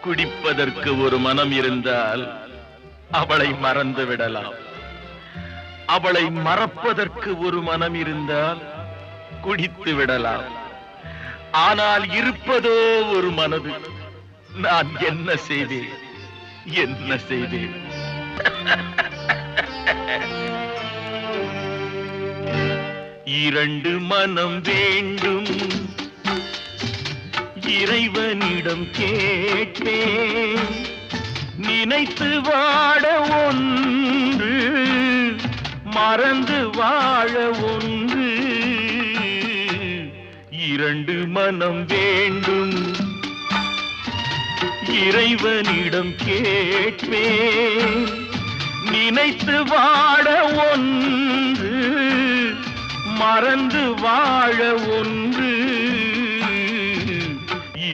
குடிப்பதற்கு ஒரு மனம் இருந்தால் அவளை மறந்து விடலாம். அவளை மறப்பதற்கு ஒரு மனம் இருந்தால் குடித்து விடலாம். ஆனால் இருப்பதோ ஒரு மனது. நான் என்ன செய்தேன், என்ன செய்தேன்? இரண்டு மனம் வேண்டும், இறைவனிடம் கேட்டேன். நினைத்து வாழ ஒன்று, மறந்து வாழ ஒன்று. இரண்டு மனம் வேண்டும், இறைவனிடம் கேட்பேன். நினைத்து வாழ ஒன்று, மறந்து வாழ ஒன்று.